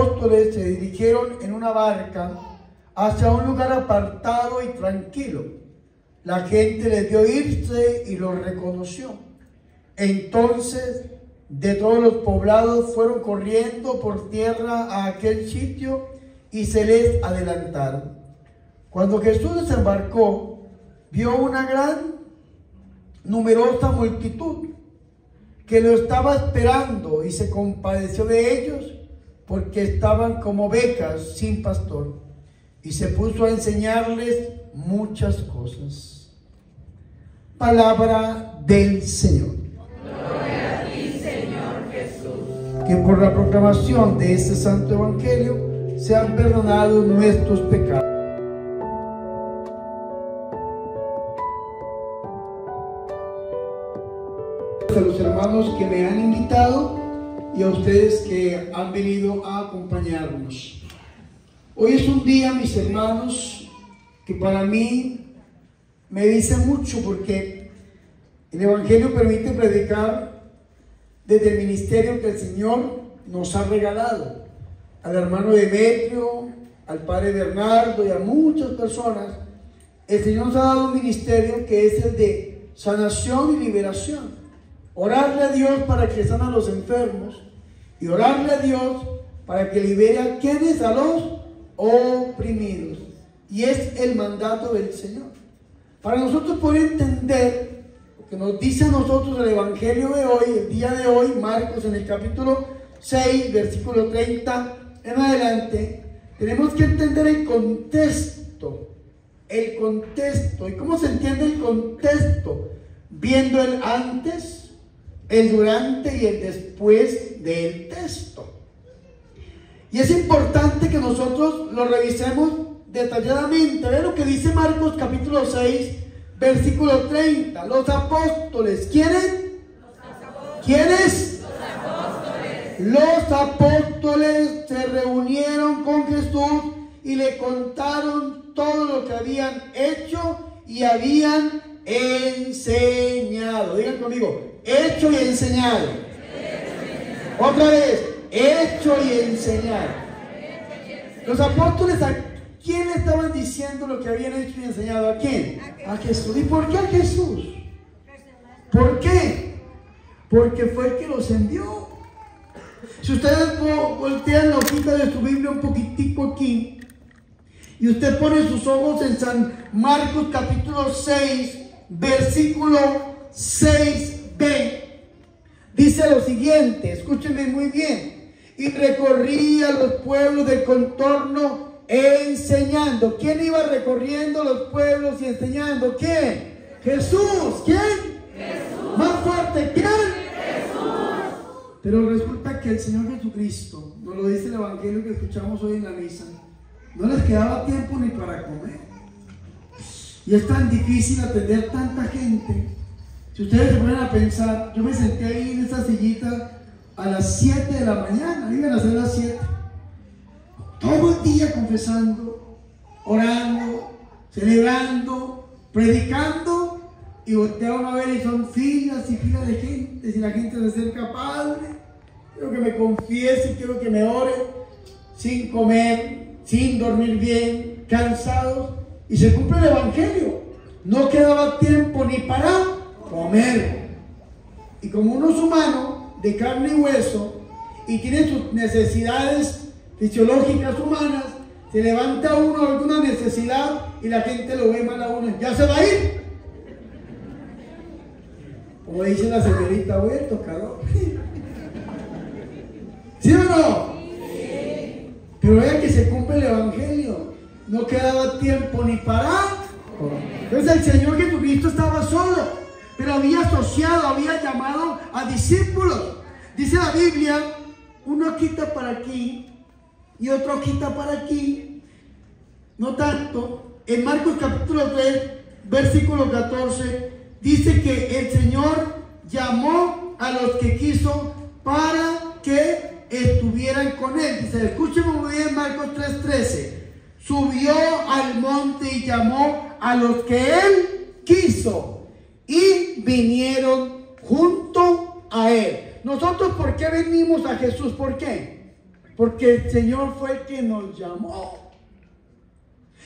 apóstoles se dirigieron en una barca hacia un lugar apartado y tranquilo. La gente les vio irse y los reconoció. Entonces, de todos los poblados fueron corriendo por tierra a aquel sitio y se les adelantaron. Cuando Jesús desembarcó, vio una gran, numerosa multitud que lo estaba esperando y se compadeció de ellos porque estaban como ovejas sin pastor, y se puso a enseñarles muchas cosas. Palabra del Señor. Gloria a ti, Señor Jesús. Que por la proclamación de este santo evangelio sean perdonados nuestros pecados. A los hermanos que me han invitado y a ustedes que han venido a acompañarnos. Hoy es un día, mis hermanos, que para mí me dice mucho, porque el Evangelio permite predicar desde el ministerio que el Señor nos ha regalado. Al hermano Demetrio, al padre Bernardo y a muchas personas, el Señor nos ha dado un ministerio que es el de sanación y liberación. Orarle a Dios para que sana a los enfermos y orarle a Dios para que libere a quienes, a los oprimidos. Y es el mandato del Señor. Para nosotros poder entender lo que nos dice a nosotros el Evangelio de hoy, el día de hoy, Marcos en el capítulo 6, versículo 30 en adelante, tenemos que entender el contexto. El contexto. ¿Y cómo se entiende el contexto? Viendo el antes, el durante y el después del texto. Y es importante que nosotros lo revisemos detalladamente. Vean lo que dice Marcos capítulo 6, versículo 30. Los apóstoles, ¿quiénes? ¿Quiénes? Los apóstoles se reunieron con Jesús y le contaron todo lo que habían hecho y habían enseñado. Digan conmigo, hecho y enseñado. Otra vez, hecho y enseñado. Los apóstoles, ¿a quién le estaban diciendo lo que habían hecho y enseñado? ¿A quién? A Jesús. ¿Y por qué a Jesús? ¿Por qué? Porque fue el que los envió. Si ustedes voltean la hojita de su Biblia un poquitico aquí y usted pone sus ojos en San Marcos capítulo 6, versículo 6b, dice lo siguiente, escúchenme muy bien: y recorría los pueblos del contorno enseñando. ¿Quién iba recorriendo los pueblos y enseñando? ¿Quién? Jesús. ¿Quién? Jesús. Más fuerte, ¿quién? Jesús. Pero resulta que el Señor Jesucristo, nos lo dice el Evangelio que escuchamos hoy en la misa, no les quedaba tiempo ni para comer. Y es tan difícil atender tanta gente. Si ustedes se ponen a pensar, yo me senté ahí en esa sillita a las 7 de la mañana, iban a ser las 7. Todo el día confesando, orando, celebrando, predicando, y volteaban a ver y son filas y filas de gente. Si la gente se acerca, Padre, quiero que me confiese, quiero que me ore, sin comer, sin dormir bien, cansados, y se cumple el Evangelio. No quedaba tiempo ni para comer. Y como uno es humano, de carne y hueso, y tiene sus necesidades fisiológicas humanas, se levanta uno alguna necesidad y la gente lo ve mal a uno. ¿Ya se va a ir? Como dice la señorita, voy al tocador. ¿Sí o no? Sí. Pero vean que se cumple el Evangelio. No quedaba tiempo ni para comer. Entonces el Señor Jesucristo estaba solo, pero había asociado, había llamado a discípulos. Dice la Biblia, uno quita para aquí y otro quita para aquí. No tanto. En Marcos capítulo 3, versículo 14, dice que el Señor llamó a los que quiso para que estuvieran con Él. Dice, escúchenme muy bien, Marcos 3:13. Subió al monte y llamó a los que Él quiso y vinieron junto a Él. Nosotros, ¿por qué venimos a Jesús? ¿Por qué? porque el Señor fue el que nos llamó.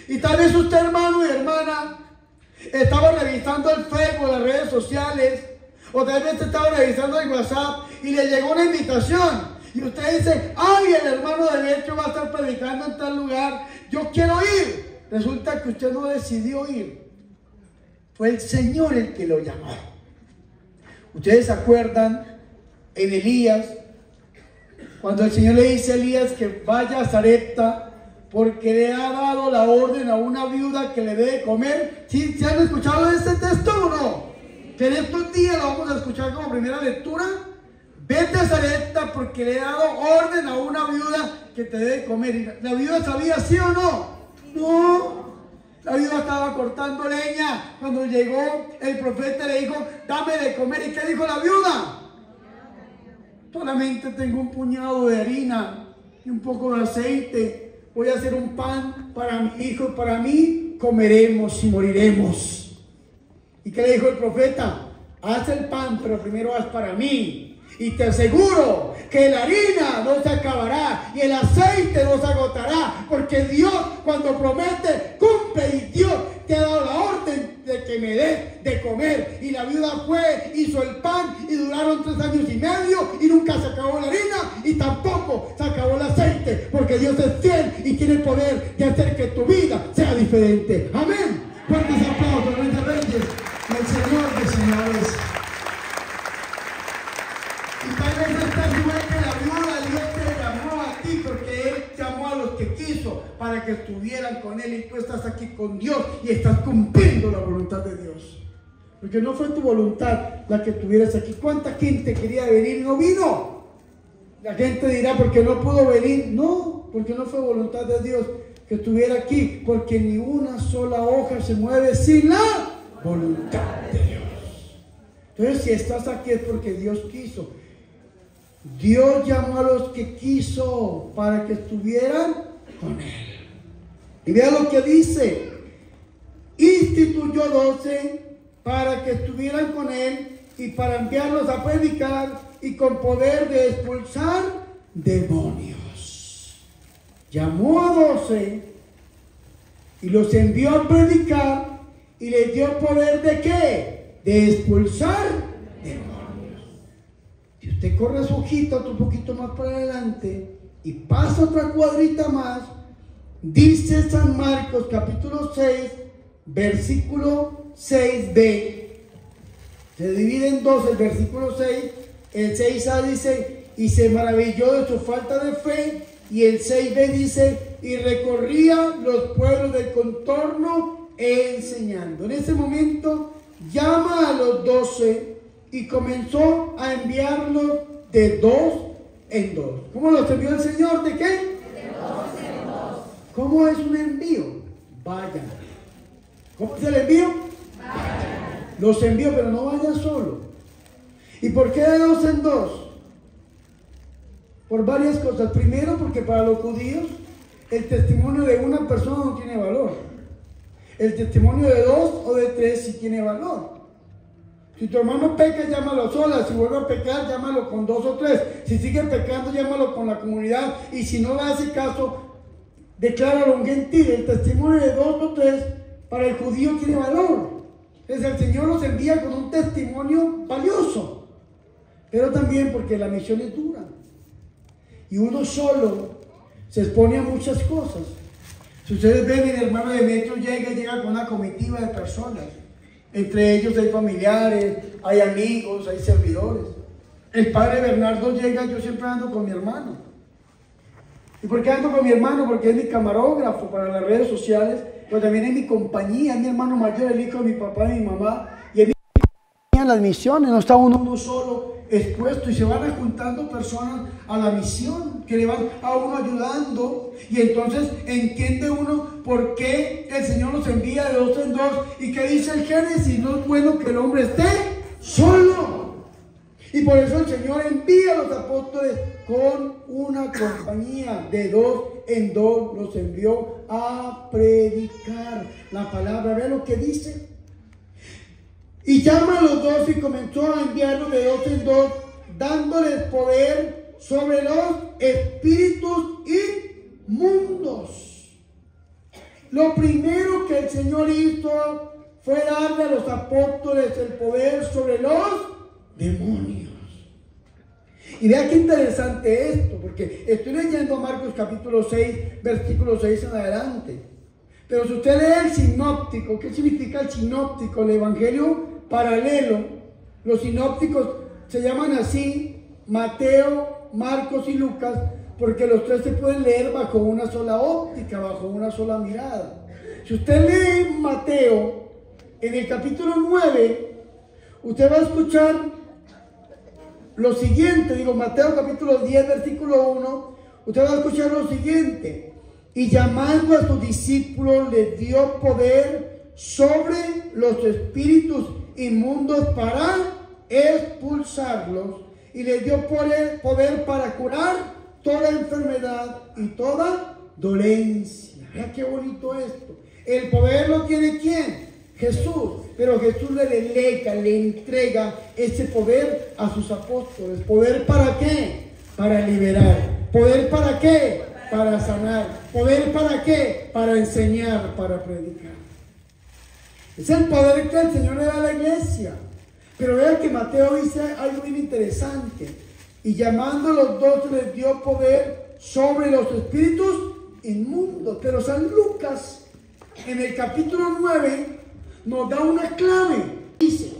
Y tal vez usted, hermano y hermana, estaba revisando el Facebook, las redes sociales, o tal vez estaba revisando el WhatsApp y le llegó una invitación. Y usted dice, ay, el hermano de Demetrio va a estar predicando en tal lugar, yo quiero ir. Resulta que usted no decidió ir. Fue el Señor el que lo llamó. Ustedes se acuerdan en Elías, cuando el Señor le dice a Elías que vaya a Sarepta, porque le ha dado la orden a una viuda que le dé de comer. ¿Sí? ¿Se han escuchado ese texto o no? Que en estos días lo vamos a escuchar como primera lectura. Vete a Sarepta porque le he dado orden a una viuda que te dé de comer. ¿Y la viuda sabía sí o no? No. La viuda estaba cortando leña. Cuando llegó el profeta le dijo, dame de comer. ¿Y qué dijo la viuda? Solamente tengo un puñado de harina y un poco de aceite. Voy a hacer un pan para mi hijo y para mí comeremos y moriremos. ¿Y qué le dijo el profeta? Haz el pan, pero primero haz para mí. Y te aseguro que la harina no se acabará y el aceite no se agotará, porque Dios cuando promete cumple, y Dios te ha dado la orden de que me des de comer. Y la viuda fue, hizo el pan y duraron 3 años y medio y nunca se acabó la harina y tampoco se acabó el aceite, porque Dios es fiel y tiene el poder de hacer que tu vida sea diferente. Amén. Fuertes aplausos, Rey de Reyes, el Señor de señores. Y tal vez estás igual que la viuda. Dios te llamó a ti porque Él llamó a los que quiso para que estuvieran con Él, y tú estás aquí con Dios y estás cumpliendo la voluntad de Dios, porque no fue tu voluntad la que estuvieras aquí. ¿Cuánta gente quería venir y no vino? La gente dirá, ¿por qué no pudo venir? No, porque no fue voluntad de Dios que estuviera aquí, porque ni una sola hoja se mueve sin la voluntad de Dios. Entonces, si estás aquí es porque Dios quiso. Dios llamó a los que quiso para que estuvieran con Él. Y vea lo que dice: instituyó 12 para que estuvieran con Él y para enviarlos a predicar y con poder de expulsar demonios. Llamó a 12 y los envió a predicar y les dio poder ¿de qué? De expulsar demonios. Si usted corre su hojita otro poquito más para adelante y pasa otra cuadrita más, dice San Marcos capítulo 6, versículo 6b. Se divide en dos el versículo 6. El 6a dice, y se maravilló de su falta de fe. Y el 6b dice, y recorría los pueblos del contorno enseñando. En ese momento llama a los 12 y comenzó a enviarlos de 2 en 2. ¿Cómo los envió el Señor? ¿De qué? De 2 en 2. ¿Cómo es un envío? Vayan. ¿Cómo es el envío? Vayan. Los envió, pero no vayan solo. ¿Y por qué de 2 en 2? Por varias cosas. Primero, porque para los judíos el testimonio de una persona no tiene valor. El testimonio de 2 o de 3 sí tiene valor. Si tu hermano peca, llámalo sola. Si vuelve a pecar, llámalo con 2 o 3. Si sigue pecando, llámalo con la comunidad. Y si no le hace caso, decláralo un gentil. El testimonio de 2 o 3 para el judío tiene valor. Entonces el Señor los envía con un testimonio valioso. Pero también porque la misión es dura. Y uno solo se expone a muchas cosas. Si ustedes ven, el hermano Demetrio llega con una comitiva de personas. Entre ellos hay familiares, hay amigos, hay servidores. El padre Bernardo llega, yo siempre ando con mi hermano. ¿Y por qué ando con mi hermano? Porque es mi camarógrafo para las redes sociales, pero también es mi compañía, es mi hermano mayor, el hijo de mi papá y mi mamá. Y es mi compañía en las misiones, no está uno solo expuesto, y se van juntando personas a la misión, que le van a uno ayudando, y entonces entiende uno por qué el Señor los envía de 2 en 2, y que dice el Génesis, no es bueno que el hombre esté solo, y por eso el Señor envía a los apóstoles con una compañía de 2 en 2, los envió a predicar la palabra. Ve lo que dice. Y llama a los 12 y comenzó a enviarlos de 2 en 2, dándoles poder sobre los espíritus inmundos. Lo primero que el Señor hizo fue darle a los apóstoles el poder sobre los demonios. Y vea qué interesante esto, porque estoy leyendo Marcos capítulo 6, versículo 6 en adelante. Pero si usted lee el sinóptico, ¿qué significa el sinóptico? El evangelio paralelo. Los sinópticos se llaman así, Mateo, Marcos y Lucas, porque los tres se pueden leer bajo una sola óptica, bajo una sola mirada. Si usted lee Mateo, en el capítulo 9, usted va a escuchar lo siguiente, Mateo capítulo 10, versículo 1, usted va a escuchar lo siguiente: y llamando a sus discípulos les dio poder sobre los espíritus inmundos para expulsarlos, y les dio poder para curar toda enfermedad y toda dolencia. Vea qué bonito esto. El poder lo tiene ¿quién? Jesús. Pero Jesús le delega, le entrega ese poder a sus apóstoles. ¿Poder para qué? Para liberar. ¿Poder para qué? Para sanar. ¿Poder para qué? Para enseñar, para predicar. Es el poder que el Señor le da a la iglesia. Pero vean que Mateo dice algo bien interesante. Y llamando a los 12 les dio poder sobre los espíritus inmundos. Pero San Lucas, en el capítulo 9, nos da una clave. Dice,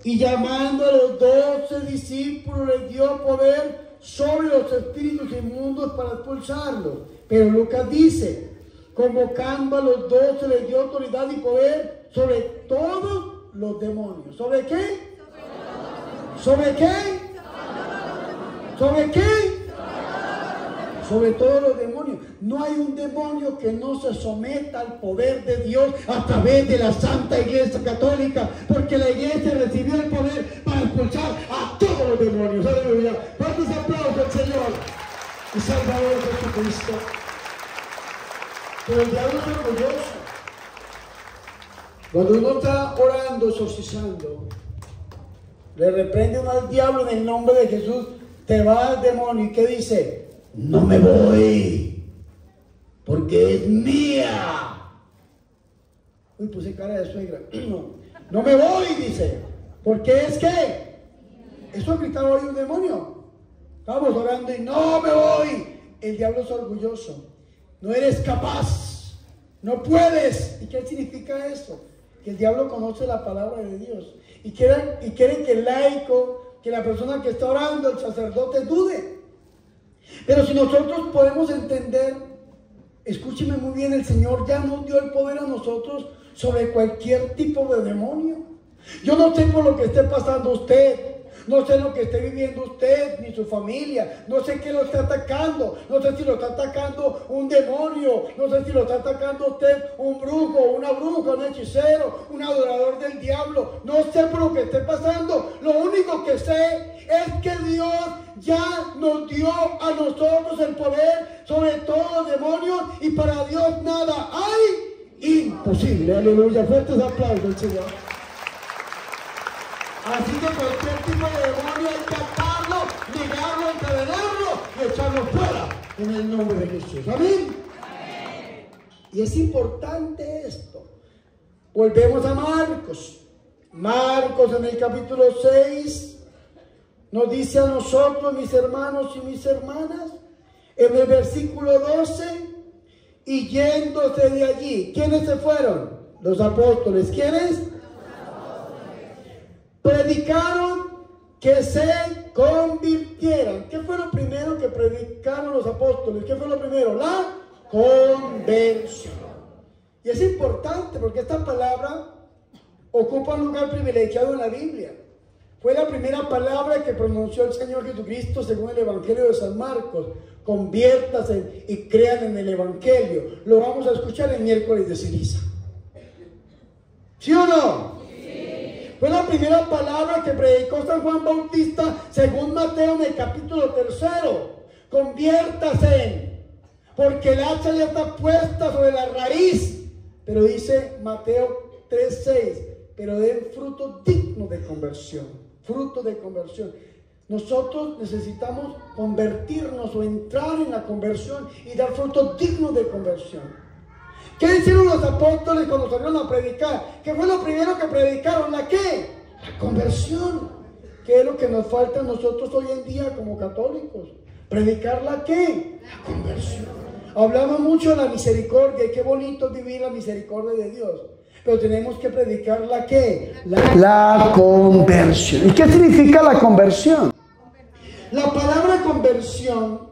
y llamando a los 12 discípulos les dio poder sobre los espíritus inmundos para expulsarlos. Pero Lucas dice, convocando a los 12 les dio autoridad y poder sobre todos los demonios. ¿Sobre qué? ¿Sobre qué? ¿Sobre qué? Sobre todos los demonios. No hay un demonio que no se someta al poder de Dios a través de la Santa Iglesia Católica, porque la Iglesia recibió el poder para expulsar a todos los demonios. Aleluya. ¿Cuántos aplausos al Señor y Salvador Jesucristo? Pero el diablo es orgulloso. Cuando uno está orando, exorcizando, le reprende uno al diablo en el nombre de Jesús, te va al demonio. ¿Y qué dice? No me voy, porque es mía. Uy, puse cara de suegra. No me voy, dice, porque es que eso gritaba hoy un demonio. Estábamos orando y no me voy. El diablo es orgulloso. No eres capaz, no puedes. ¿Y qué significa eso? Que el diablo conoce la palabra de Dios y quieren que el laico, que la persona que está orando, el sacerdote, dude. Pero si nosotros podemos entender, escúcheme muy bien, el Señor ya nos dio el poder a nosotros sobre cualquier tipo de demonio. Yo no sé por lo que esté pasando usted, no sé lo que esté viviendo usted ni su familia, no sé qué lo está atacando, no sé si lo está atacando un demonio, no sé si lo está atacando usted un brujo, una bruja, un hechicero, un adorador del diablo, no sé por lo que esté pasando. Lo único que sé es que Dios ya nos dio a nosotros el poder sobre todos los demonios, y para Dios nada hay imposible. Aleluya, fuertes aplausos al Señor. Así que cualquier tipo de demonio hay que atarlo, negarlo, encadenarlo y echarlo fuera en el nombre de Jesús. Amén. Y es importante esto. Volvemos a Marcos. Marcos en el capítulo 6 nos dice a nosotros, mis hermanos y mis hermanas, en el versículo 12, y yéndose de allí, ¿quiénes se fueron? Los apóstoles. ¿Quiénes? Predicaron que se convirtieran. ¿Qué fue lo primero que predicaron los apóstoles? ¿Qué fue lo primero? La conversión. Y es importante porque esta palabra ocupa un lugar privilegiado en la Biblia. Fue la primera palabra que pronunció el Señor Jesucristo según el Evangelio de San Marcos. Conviértase y crean en el Evangelio. Lo vamos a escuchar el miércoles de ceniza. ¿Sí o no? Fue la primera palabra que predicó San Juan Bautista según Mateo en el capítulo 3. Conviértase, porque el hacha ya está puesta sobre la raíz. Pero dice Mateo 3:6, pero den fruto digno de conversión. Fruto de conversión. Nosotros necesitamos convertirnos o entrar en la conversión y dar frutos dignos de conversión. ¿Qué hicieron los apóstoles cuando salieron a predicar? ¿Qué fue lo primero que predicaron? ¿La qué? La conversión. ¿Qué es lo que nos falta a nosotros hoy en día como católicos? ¿Predicar la qué? La conversión. Hablamos mucho de la misericordia y qué bonito es vivir la misericordia de Dios. Pero tenemos que predicar la qué? La conversión. ¿Y qué significa la conversión? La palabra conversión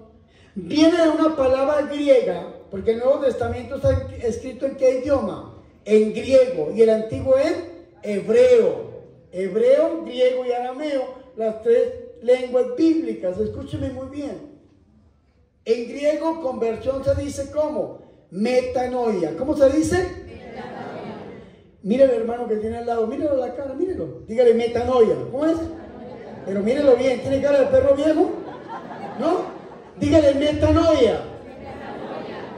viene de una palabra griega, porque el Nuevo Testamento está escrito en qué idioma? En griego, y el antiguo en hebreo. Hebreo, griego y arameo, las tres lenguas bíblicas. Escúcheme muy bien. En griego, conversión se dice ¿cómo? Metanoia. ¿Cómo se dice? Metanoia. Mire al hermano que tiene al lado, mírelo a la cara, mírelo. Dígale metanoia. ¿Cómo es? Pero mírelo bien, ¿tiene cara de perro viejo? ¿No? Dígale metanoia.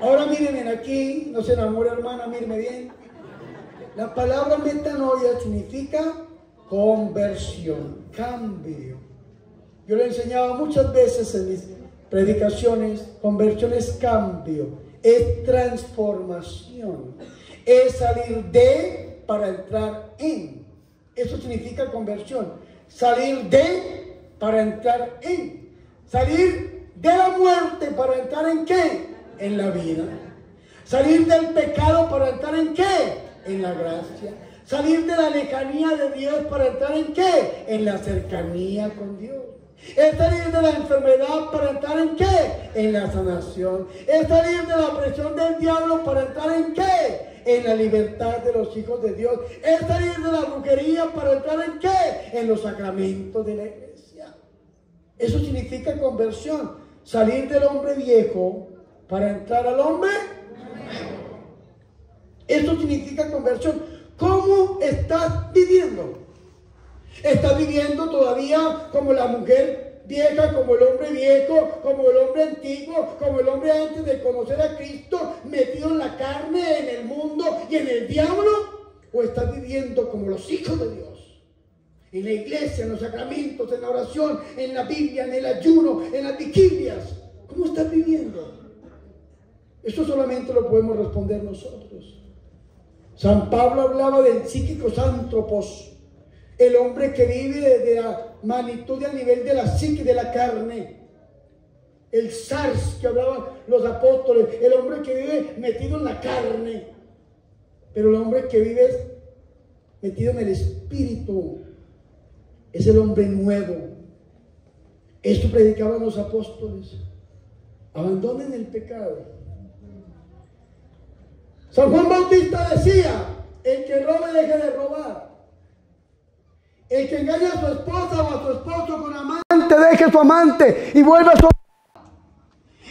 Ahora mírenme aquí, no se enamore hermana, míreme bien. La palabra metanoia significa conversión, cambio. Yo le he enseñado muchas veces en mis predicaciones, conversión es cambio, es transformación, es salir de para entrar en. Eso significa conversión. Salir de para entrar en. Salir de la muerte para entrar en qué? En la vida. Salir del pecado para entrar en qué? En la gracia. Salir de la lejanía de Dios para entrar en qué? En la cercanía con Dios. Es salir de la enfermedad para entrar en qué? En la sanación. Es salir de la presión del diablo para entrar en qué? En la libertad de los hijos de Dios. Es salir de la brujería para entrar en qué? En los sacramentos de la iglesia. Eso significa conversión. Salir del hombre viejo para entrar al hombre nuevo. Eso significa conversión. ¿Cómo estás viviendo? ¿Estás viviendo todavía como la mujer vieja, como el hombre viejo, como el hombre antiguo, como el hombre antes de conocer a Cristo, metido en la carne, en el mundo y en el diablo? ¿O estás viviendo como los hijos de Dios? En la iglesia, en los sacramentos, en la oración, en la Biblia, en el ayuno, en las vigilias. ¿Cómo estás viviendo? Esto solamente lo podemos responder nosotros. San Pablo hablaba del psíquicos antropos, el hombre que vive de la magnitud y al nivel de la psique, de la carne. El SARS que hablaban los apóstoles, el hombre que vive metido en la carne. Pero el hombre que vive metido en el espíritu es el hombre nuevo. Esto predicaban los apóstoles. Abandonen el pecado. San Juan Bautista decía: el que robe deje de robar. El que engaña a su esposa o a su esposo con amante, deje a su amante y vuelva a su.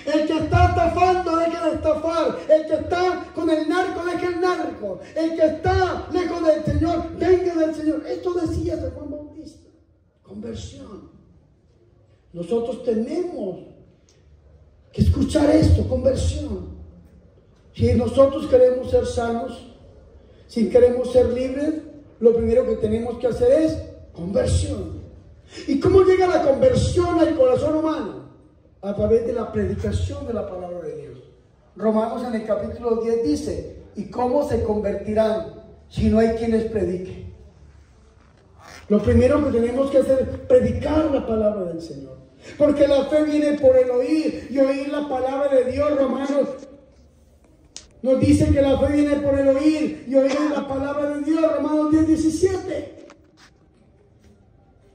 El que está estafando, deje de estafar. El que está con el narco, deje el narco. El que está lejos del Señor, venga del Señor. Esto decía San Juan Bautista. Conversión. Nosotros tenemos que escuchar esto, conversión. Si nosotros queremos ser sanos, si queremos ser libres, lo primero que tenemos que hacer es conversión. ¿Y cómo llega la conversión al corazón humano? A través de la predicación de la palabra de Dios. Romanos en el capítulo 10 dice: ¿y cómo se convertirán si no hay quienes prediquen? Lo primero que tenemos que hacer es predicar la palabra del Señor. Porque la fe viene por el oír y oír la palabra de Dios. Romanos nos dice que la fe viene por el oír y oír la palabra de Dios. Romanos 10:17.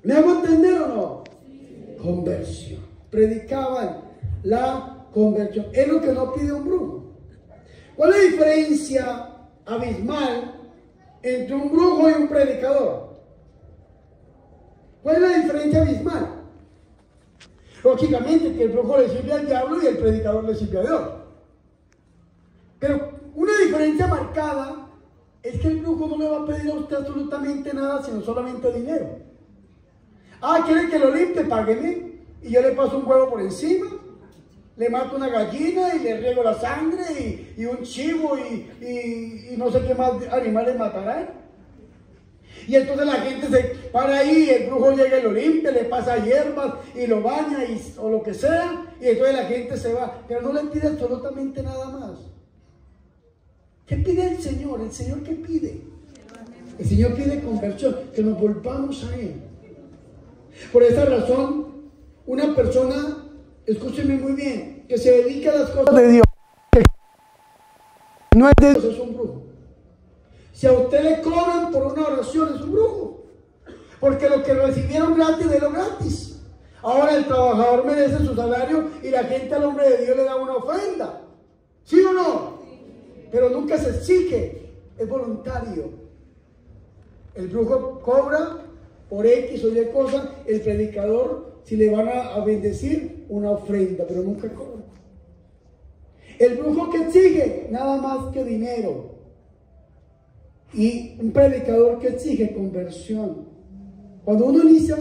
¿Me hago entender o no? Sí. Conversión. Predicaban la conversión. Es lo que no pide un brujo. ¿Cuál es la diferencia abismal entre un brujo y un predicador? ¿Cuál es la diferencia abismal? Lógicamente que el brujo le sirve al diablo y el predicador le sirve a Dios. Pero una diferencia marcada es que el brujo no le va a pedir a usted absolutamente nada, sino solamente dinero. Ah, ¿quiere que lo limpie? Págueme. Y yo le paso un huevo por encima, le mato una gallina y le riego la sangre y un chivo y no sé qué más animales matarán. Y entonces la gente se para ahí, el brujo llega y lo limpia, le pasa hierbas y lo baña o lo que sea, y entonces la gente se va, pero no le pide absolutamente nada más. ¿Qué pide el Señor? ¿El Señor qué pide? El Señor pide conversión, que nos volvamos a Él. Por esa razón, una persona, escúcheme muy bien, que se dedica a las cosas de Dios, no es de Dios, es un brujo. Si a usted le cobran por una oración, es un brujo. Porque lo que recibieron gratis, de lo gratis. Ahora el trabajador merece su salario y la gente al hombre de Dios le da una ofrenda. ¿Sí o no? Pero nunca se exige, es voluntario. El brujo cobra por X o Y cosa, el predicador, si le van a bendecir, una ofrenda, pero nunca cobra. El brujo que exige, nada más que dinero. Y un predicador que exige conversión. Cuando uno inicia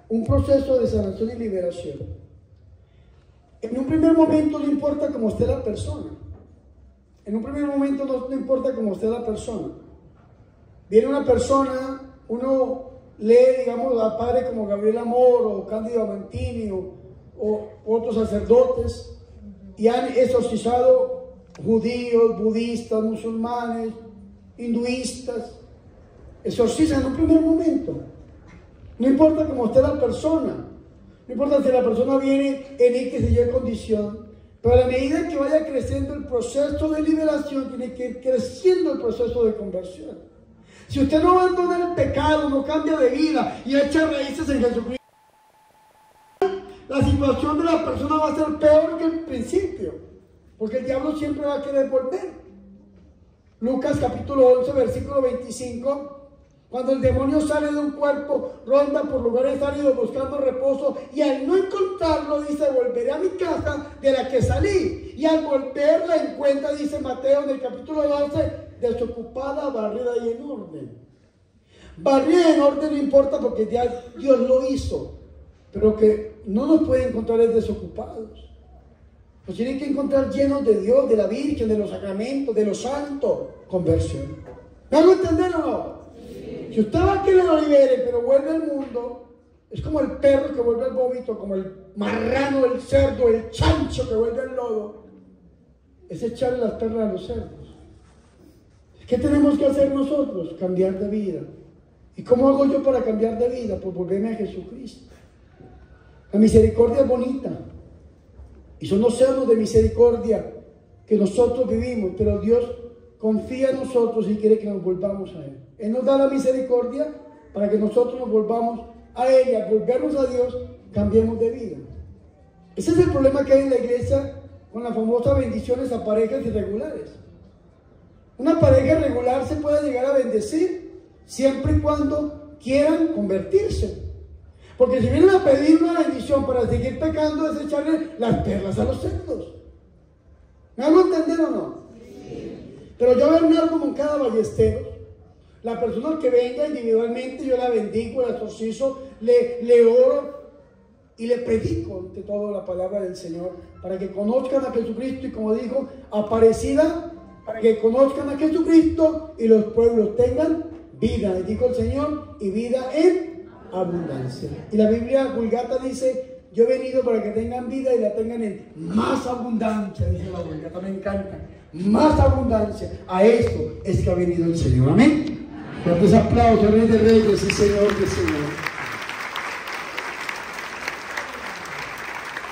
un proceso de sanación y liberación, en un primer momento no importa cómo esté la persona. En un primer momento no importa cómo esté la persona. Viene una persona, uno lee, digamos, a padres como Gabriel Amor o Cándido Amantini o otros sacerdotes, y han exorcizado judíos, budistas, musulmanes, hinduistas. Exorcizan en un primer momento. No importa cómo esté la persona, no importa si la persona viene en X y Y condición, pero a la medida que vaya creciendo el proceso de liberación, tiene que ir creciendo el proceso de conversión. Si usted no abandona el pecado, no cambia de vida y echa raíces en Jesucristo, la situación de la persona va a ser peor que el principio, porque el diablo siempre va a querer volver. Lucas capítulo 11, versículo 25, cuando el demonio sale de un cuerpo, ronda por lugares áridos buscando reposo, y al no encontrarlo, dice, volveré a mi casa de la que salí, y al volver la encuentra, dice Mateo en el capítulo 12, desocupada, barrida y en orden. Barrida y en orden no importa porque ya Dios lo hizo, pero que no nos puede encontrar es desocupados. Nos tienen que encontrar llenos de Dios, de la Virgen, de los sacramentos, de los santos. Conversión. ¿Me hago entender o no? Sí. Si usted va a que le lo libere, pero vuelve al mundo, es como el perro que vuelve al vómito, como el marrano, el cerdo, el chancho que vuelve al lodo. Es echarle las perlas a los cerdos. ¿Qué tenemos que hacer nosotros? Cambiar de vida. ¿Y cómo hago yo para cambiar de vida? Pues volverme a Jesucristo. La misericordia es bonita. Y son océanos de misericordia que nosotros vivimos, pero Dios confía en nosotros y quiere que nos volvamos a Él. Él nos da la misericordia para que nosotros nos volvamos a Él, y al volvernos a Dios, cambiemos de vida. Ese es el problema que hay en la iglesia con las famosas bendiciones a parejas irregulares. Una pareja irregular se puede llegar a bendecir siempre y cuando quieran convertirse. Porque si vienen a pedir una bendición para seguir pecando, es echarle las perlas a los cerdos. ¿Me hago entender o no? Sí. Pero yo Bernardo Moncada Ballesteros, la persona que venga individualmente, yo la bendigo, la exorcizo, le oro y le predico ante todo la palabra del Señor, para que conozcan a Jesucristo, y como dijo Aparecida, para que conozcan a Jesucristo y los pueblos tengan vida, dijo el Señor, y vida en abundancia. Y la Biblia Vulgata dice, yo he venido para que tengan vida y la tengan en más abundancia, dice la Vulgata, me encanta, más abundancia. A esto es que ha venido el Señor, amén. Fuertes aplausos, Rey de Reyes y Señor de Señor.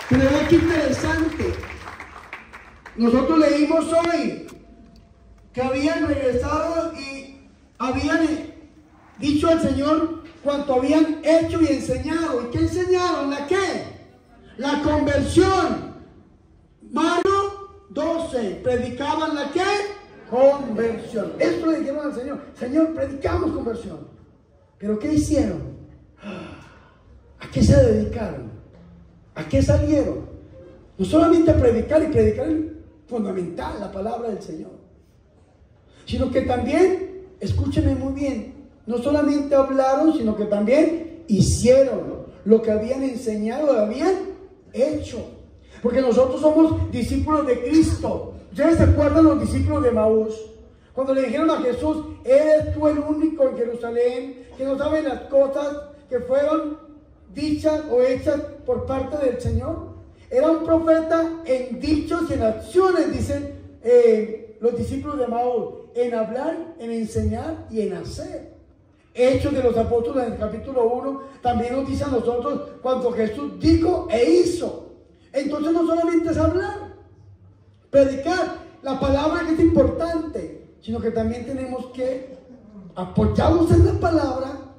Pero vean qué interesante, nosotros leímos hoy que habían regresado y habían dicho al Señor cuanto habían hecho y enseñado. ¿Y qué enseñaron? ¿La qué? La conversión. Marcos 12, predicaban la qué? Conversión. Esto le dijeron al Señor. Señor, predicamos conversión. ¿Pero qué hicieron? ¿A qué se dedicaron? ¿A qué salieron? No solamente a predicar, y predicar es fundamental, la palabra del Señor, sino que también, escúcheme muy bien, no solamente hablaron, sino que también hicieron lo que habían enseñado, lo habían hecho. Porque nosotros somos discípulos de Cristo. ¿Ustedes se acuerdan los discípulos de Maús? Cuando le dijeron a Jesús, ¿eres tú el único en Jerusalén que no sabe las cosas que fueron dichas o hechas por parte del Señor? Era un profeta en dichos y en acciones, dicen los discípulos de Maús, en hablar, en enseñar y en hacer. Hechos de los Apóstoles en el capítulo 1 también nos dice a nosotros cuando Jesús dijo e hizo. Entonces no solamente es hablar, predicar la palabra, que es importante, sino que también tenemos que, apoyados en la palabra,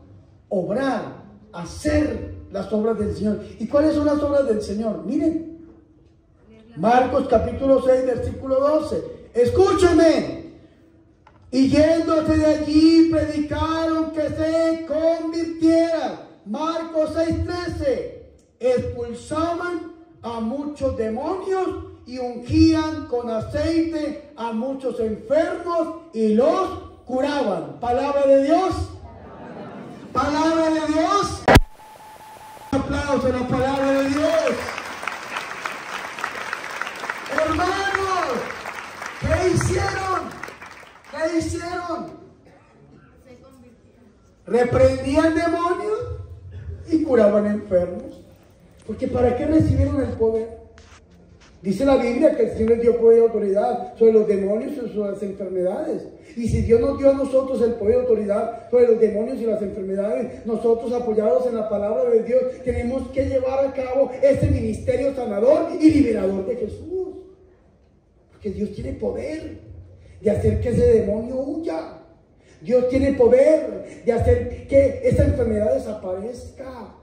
obrar, hacer las obras del Señor. ¿Y cuáles son las obras del Señor? Miren, Marcos capítulo 6 versículo 12. Escúchenme. Y yéndose de allí predicaron que se convirtieran. Marcos 6:13. Expulsaban a muchos demonios y ungían con aceite a muchos enfermos y los curaban. Palabra de Dios. Palabra de Dios. Un aplauso a la palabra de Dios. Hermanos, ¿qué hicieron? ¿Qué hicieron? Reprendían demonios y curaban enfermos. Porque ¿para qué recibieron el poder? Dice la Biblia que el Señor les dio poder y autoridad sobre los demonios y sobre las enfermedades. Y si Dios nos dio a nosotros el poder y autoridad sobre los demonios y las enfermedades, nosotros, apoyados en la palabra de Dios, tenemos que llevar a cabo este ministerio sanador y liberador de Jesús. Porque Dios tiene poder de hacer que ese demonio huya. Dios tiene poder de hacer que esa enfermedad desaparezca.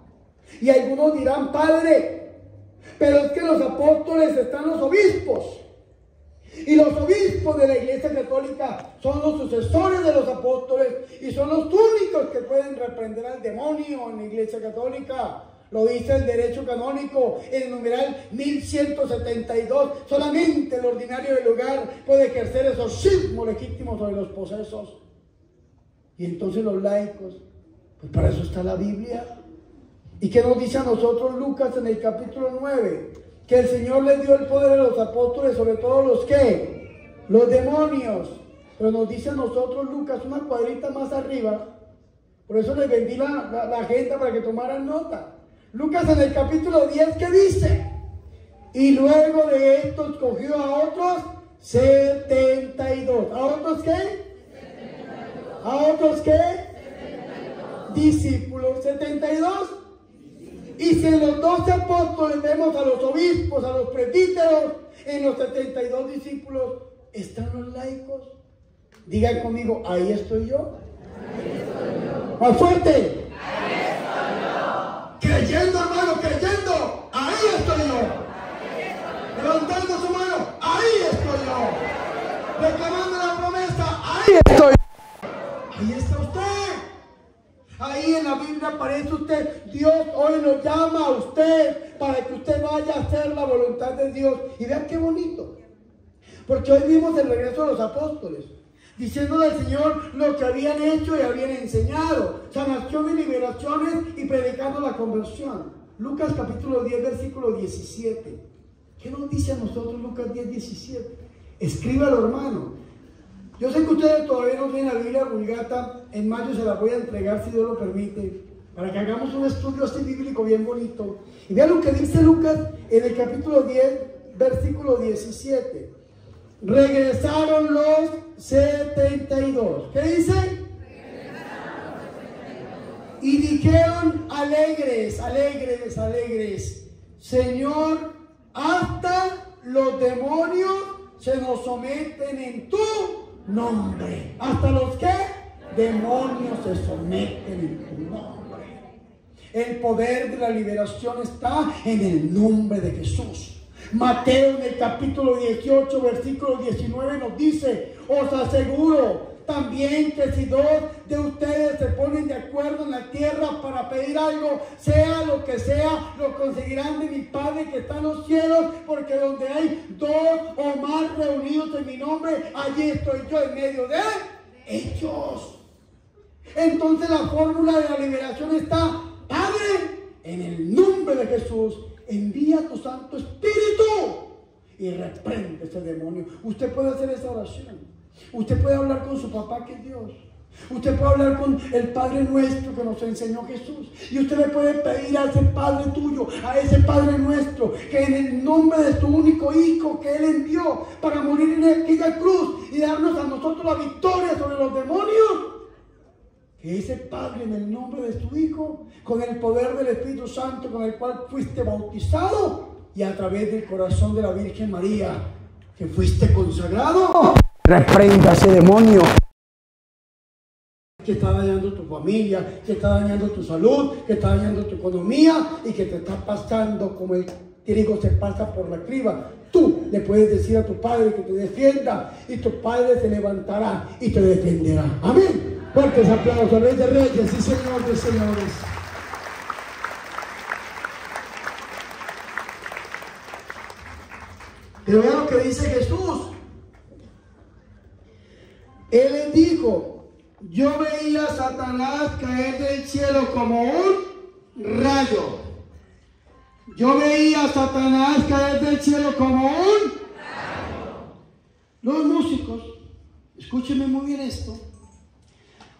Y algunos dirán, Padre, pero es que los apóstoles están los obispos. Y los obispos de la Iglesia Católica son los sucesores de los apóstoles y son los únicos que pueden reprender al demonio en la Iglesia Católica. Lo dice el derecho canónico en el numeral 1172. Solamente el ordinario del lugar puede ejercer exorcismo legítimo sobre los posesos. Y entonces los laicos, pues para eso está la Biblia. ¿Y qué nos dice a nosotros Lucas en el capítulo 9? Que el Señor les dio el poder a los apóstoles sobre todo los que, los demonios. Pero nos dice a nosotros Lucas una cuadrita más arriba. Por eso les vendí la agenda para que tomaran nota. Lucas en el capítulo 10, ¿qué dice? Y luego de esto escogió a otros 72. ¿A otros qué? 72. ¿A otros qué? 72. Discípulos. 72. Y si en los 12 apóstoles vemos a los obispos, a los presbíteros, en los 72 discípulos están los laicos. Digan conmigo, ahí estoy yo. Ahí estoy yo. Más fuerte. Ahí estoy yo. Creyendo, hermano, creyendo. Ahí estoy yo. Ahí estoy yo. Levantando su mano. Ahí estoy yo. Reclamando la promesa. Ahí estoy yo. Ahí está usted. Ahí en la Biblia aparece usted. Dios hoy lo llama a usted para que usted vaya a hacer la voluntad de Dios. Y vean qué bonito. Porque hoy vimos el regreso de los apóstoles, diciéndole al Señor lo que habían hecho y habían enseñado. Sanación y liberaciones y predicando la conversión. Lucas capítulo 10 versículo 17. ¿Qué nos dice a nosotros Lucas 10, 17? Escríbalo, hermano. Yo sé que ustedes todavía no tienen la Biblia Vulgata. En mayo se la voy a entregar si Dios lo permite, para que hagamos un estudio así bíblico bien bonito. Y vean lo que dice Lucas en el capítulo 10 versículo 17. Regresaron los 72. ¿Qué dice? Y dijeron alegres, alegres, alegres: Señor, hasta los demonios se nos someten en tu nombre. ¿Hasta los qué? Demonios se someten en tu nombre. El poder de la liberación está en el nombre de Jesús. Mateo en el capítulo 18 versículo 19 nos dice: os aseguro también que si dos de ustedes se ponen de acuerdo en la tierra para pedir algo, sea lo que sea, lo conseguirán de mi Padre que está en los cielos, porque donde hay dos o más reunidos en mi nombre, allí estoy yo en medio de ellos. Entonces la fórmula de la liberación está: Padre, en el nombre de Jesús, envía tu Santo Espíritu y reprende ese demonio. Usted puede hacer esa oración. Usted puede hablar con su papá, que es Dios. Usted puede hablar con el Padre nuestro que nos enseñó Jesús. Y usted le puede pedir a ese Padre tuyo, a ese Padre nuestro, que en el nombre de su único Hijo que Él envió para morir en aquella cruz y darnos a nosotros la victoria sobre los demonios, que ese Padre, en el nombre de su Hijo, con el poder del Espíritu Santo con el cual fuiste bautizado y a través del corazón de la Virgen María que fuiste consagrado, reprenda a ese demonio que está dañando tu familia, que está dañando tu salud, que está dañando tu economía y que te está pasando como el trigo se pasa por la criba. Tú le puedes decir a tu Padre que te defienda y tu Padre se levantará y te defenderá. Amén. Fuertes aplausos, Rey de Reyes y Señor de Señores. Pero vean lo que dice Jesús. Él les dijo: yo veía a Satanás caer del cielo como un rayo. Yo veía a Satanás caer del cielo como un rayo. Los músicos, escúchenme muy bien esto.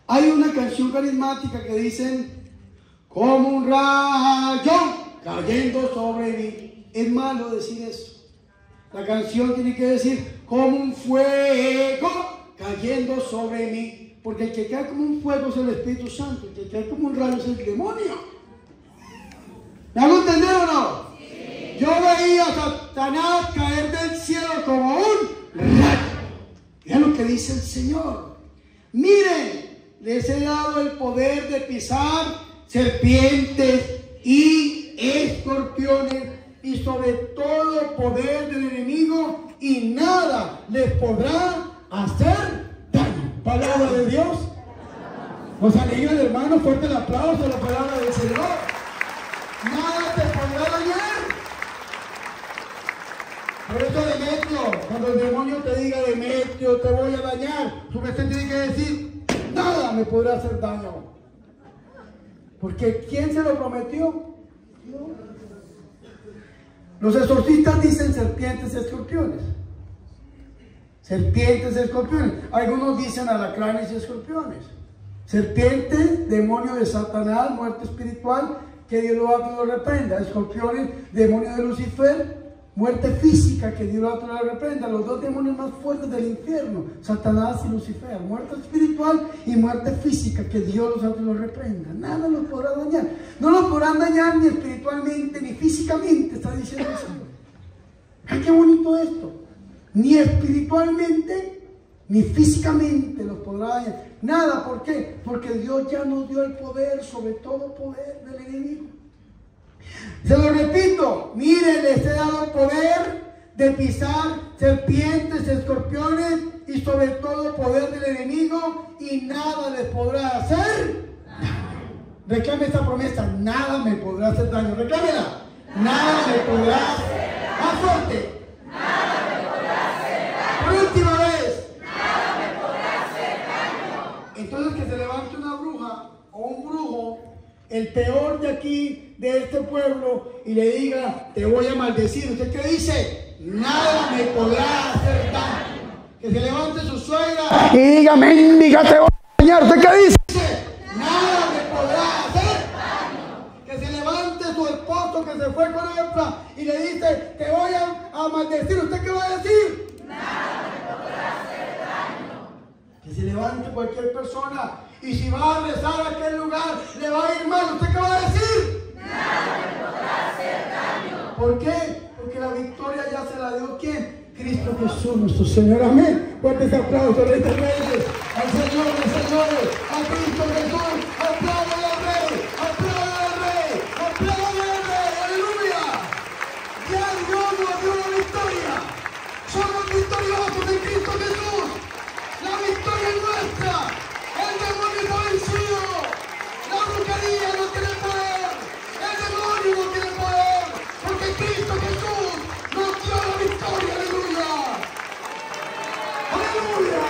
Hay una canción carismática que dicen: como un rayo cayendo sobre mí. Es malo decir eso. La canción tiene que decir: como un fuego cayendo sobre mí. Porque el que cae como un fuego es el Espíritu Santo. El que cae como un rayo es el demonio. ¿Me hago entender o no? Sí. Yo veía a Satanás caer del cielo como un rayo. Miren lo que dice el Señor. Miren, les he dado el poder de pisar serpientes y escorpiones y sobre todo poder del enemigo, y nada les podrá hacer daño. Palabra de Dios. Nos alegran, hermanos, fuerte el aplauso a la palabra del Señor. Nada te podrá dañar. Por eso, Demetrio, cuando el demonio te diga: Demetrio, te voy a dañar, su merced tiene que decir: nada me podrá hacer daño. Porque ¿quién se lo prometió? Dios. Los exorcistas dicen serpientes y escorpiones. Serpientes y escorpiones. Algunos dicen alacranes y escorpiones. Serpientes, demonio de Satanás, muerte espiritual, que Dios lo reprenda. Escorpiones, demonio de Lucifer, muerte física, que Dios lo reprenda. Los dos demonios más fuertes del infierno, Satanás y Lucifer. Muerte espiritual y muerte física, que Dios lo reprenda. Nada los podrá dañar. No los podrán dañar ni espiritualmente ni físicamente, está diciendo el Señor. ¡Ay, qué bonito esto! Ni espiritualmente ni físicamente los podrá dañar. Nada, ¿por qué? Porque Dios ya nos dio el poder sobre todo poder del enemigo. Se lo repito, miren, les he dado poder de pisar serpientes, escorpiones y sobre todo poder del enemigo, y nada les podrá hacer daño. Reclame esta promesa: nada me podrá hacer daño. Reclámela: nada me podrá hacer daño. Más fuerte: nada me podrá hacer daño. Por última vez: nada me podrá hacer daño. Entonces, que se levante una bruja o un brujo, el peor de aquí, de este pueblo, y le diga: te voy a maldecir. ¿Usted qué dice? Nada me podrá hacer daño. Que se levante su suegra y diga: mendiga, te voy a dañar. ¿Usted qué dice? Nada me podrá hacer daño. Que se levante su esposo que se fue con otra y le dice: te voy a maldecir. ¿Usted qué va a decir? Nada me podrá hacer daño. Que se levante cualquier persona y si va a rezar a aquel lugar le va a ir mal. ¿Usted qué va a decir? Nada me podrá hacer daño. ¿Por qué? Porque la victoria ya se la dio ¿quién? Cristo Jesús, nuestro Señor. Amén. Fuertes aplausos, Rey de Reyes, al Señor de Señores, a Cristo Jesús. Apláudale al Rey, apláudale al Rey, apláudale al Rey. Aleluya. Ya Dios nos dio la victoria. Somos victoriosos en Cristo Jesús. La victoria es nuestra. El demonio está vencido. La brujería no tiene poder. El demonio no tiene poder. Porque Cristo Jesús nos dio la victoria. Aleluya. Aleluya.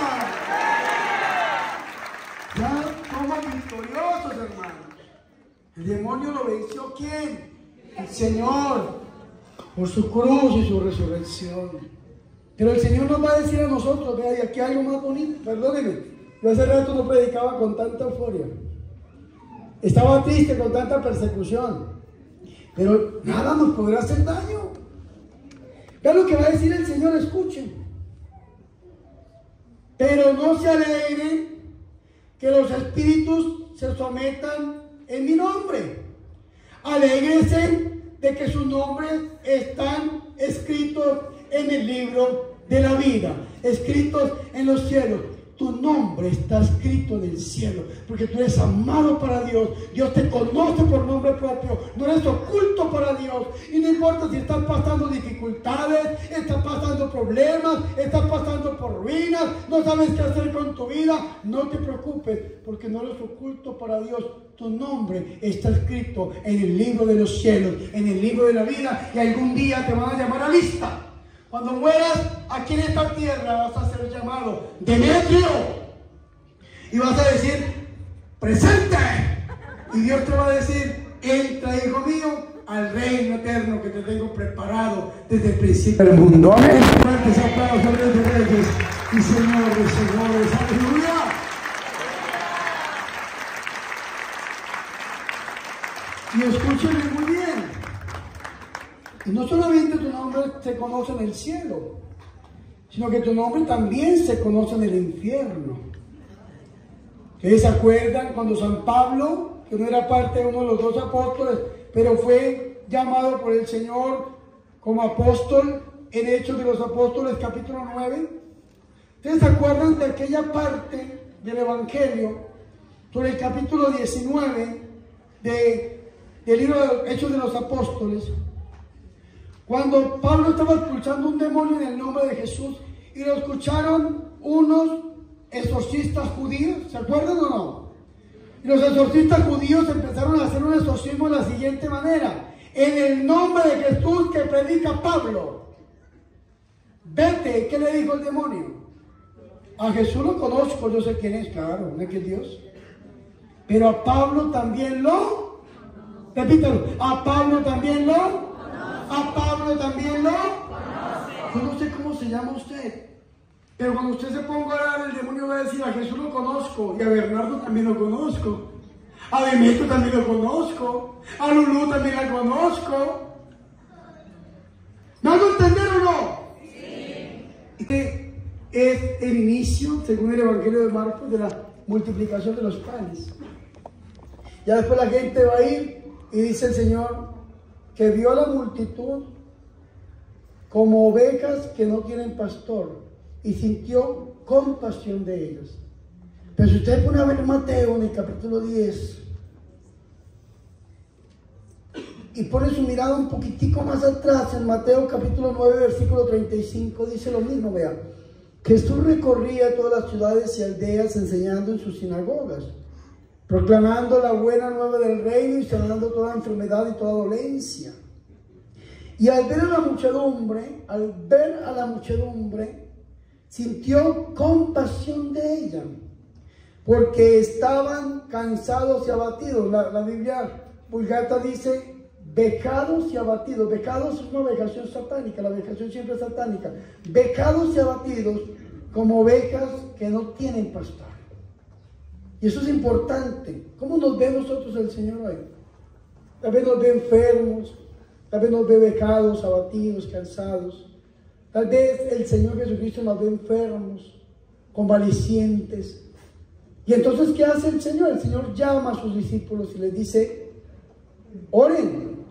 Ya somos victoriosos, hermanos. El demonio lo venció ¿quién? El Señor. Por su cruz y su resurrección. Pero el Señor nos va a decir a nosotros, vea, y aquí hay algo más bonito, perdónenme, yo hace rato no predicaba con tanta euforia, estaba triste con tanta persecución, pero nada nos podrá hacer daño. Vean lo que va a decir el Señor, escuchen. Pero no se alegren que los espíritus se sometan en mi nombre. Alégrense de que sus nombres están escritos en el libro de la vida, escritos en los cielos. Tu nombre está escrito en el cielo, porque tú eres amado para Dios. Dios te conoce por nombre propio, no eres oculto para Dios. Y no importa si estás pasando dificultades, estás pasando problemas, estás pasando por ruinas, no sabes qué hacer con tu vida, no te preocupes, porque no eres oculto para Dios. Tu nombre está escrito en el libro de los cielos, en el libro de la vida, y algún día te van a llamar a lista. Cuando mueras aquí en esta tierra vas a ser llamado Demetrio y vas a decir presente, y Dios te va a decir: entra, hijo mío, al reino eterno que te tengo preparado desde el principio del mundo. Amén. Fuertes aplausos de reyes y señores, señores. Aleluya. Y escúchenme muy bien. Y no solamente tu nombre se conoce en el cielo, sino que tu nombre también se conoce en el infierno. ¿Ustedes se acuerdan cuando San Pablo, que no era parte de uno de los 12 apóstoles, pero fue llamado por el Señor como apóstol en Hechos de los Apóstoles capítulo 9? ¿Ustedes se acuerdan de aquella parte del Evangelio, sobre el capítulo 19 del libro de Hechos de los Apóstoles? Cuando Pablo estaba expulsando un demonio en el nombre de Jesús y lo escucharon unos exorcistas judíos, ¿se acuerdan o no? Y los exorcistas judíos empezaron a hacer un exorcismo de la siguiente manera: en el nombre de Jesús que predica Pablo, vete. ¿Qué le dijo el demonio? A Jesús lo conozco, yo sé quién es, claro, no es que es Dios. Pero a Pablo también lo, repítalo, a Pablo también lo, a Pablo también lo, yo no sé cómo se llama usted, pero cuando usted se ponga a orar, el demonio va a decir: a Jesús lo conozco, y a Bernardo también lo conozco, a Demetrio también lo conozco, a Lulú también la conozco. ¿Me hago entender o no? Sí. Este es el inicio, según el Evangelio de Marcos, de la multiplicación de los panes. Ya después la gente va a ir y dice el Señor que vio a la multitud como ovejas que no tienen pastor y sintió compasión de ellas. Pero si usted pone a ver Mateo en el capítulo 10 y pone su mirada un poquitico más atrás, en Mateo capítulo 9 versículo 35, dice lo mismo. Vean: Jesús recorría todas las ciudades y aldeas enseñando en sus sinagogas, proclamando la buena nueva del reino y sanando toda enfermedad y toda dolencia. Y al ver a la muchedumbre, sintió compasión de ella, porque estaban cansados y abatidos. La Biblia Vulgata dice vejados y abatidos. Vejados es una vejación satánica, la vejación siempre es satánica. Vejados y abatidos como ovejas que no tienen pastor. Y eso es importante. ¿Cómo nos ve nosotros el Señor hoy? Tal vez nos ve enfermos, tal vez nos ve vejados, abatidos, cansados. Tal vez el Señor Jesucristo nos ve enfermos, convalecientes. Y entonces, ¿qué hace el Señor? El Señor llama a sus discípulos y les dice: oren,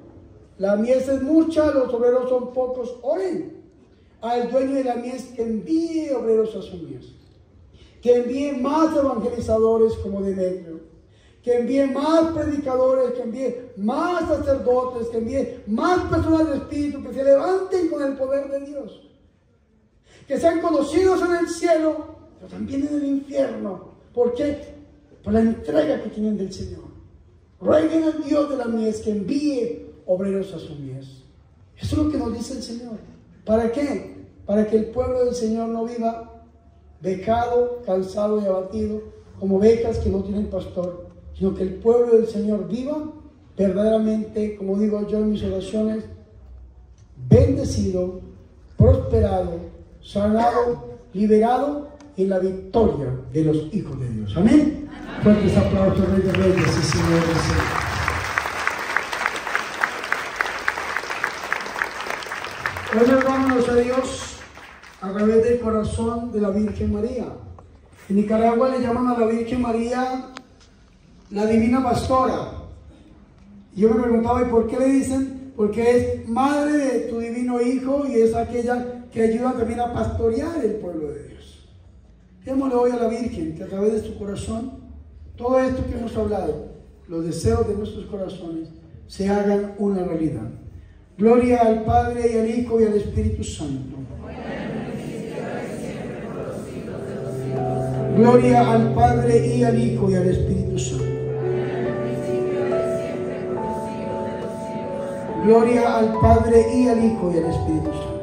la mies es mucha, los obreros son pocos, oren al dueño de la mies que envíe obreros a su mies, que envíe más evangelizadores como Demetrio, que envíe más predicadores, que envíe más sacerdotes, que envíe más personas de espíritu, que se levanten con el poder de Dios, que sean conocidos en el cielo, pero también en el infierno. ¿Por qué? Por la entrega que tienen del Señor. Rueguen al Dios de la mies que envíe obreros a su mies. Eso es lo que nos dice el Señor. ¿Para qué? Para que el pueblo del Señor no viva vejado, cansado y abatido como ovejas que no tienen pastor, sino que el pueblo del Señor viva verdaderamente, como digo yo en mis oraciones, bendecido, prosperado, sanado, liberado en la victoria de los hijos de Dios. Amén. Fuertes aplausos, Rey de Reyes y Señor de Señores. Hoy rogamos a Dios a través del corazón de la Virgen María. En Nicaragua le llaman a la Virgen María la Divina Pastora. Yo me preguntaba, ¿y por qué le dicen? Porque es madre de tu divino Hijo y es aquella que ayuda también a pastorear el pueblo de Dios. Démosle hoy a la Virgen que a través de su corazón, todo esto que hemos hablado, los deseos de nuestros corazones, se hagan una realidad. Gloria al Padre y al Hijo y al Espíritu Santo. Gloria al Padre y al Hijo y al Espíritu Santo. Gloria al Padre y al Hijo y al Espíritu Santo.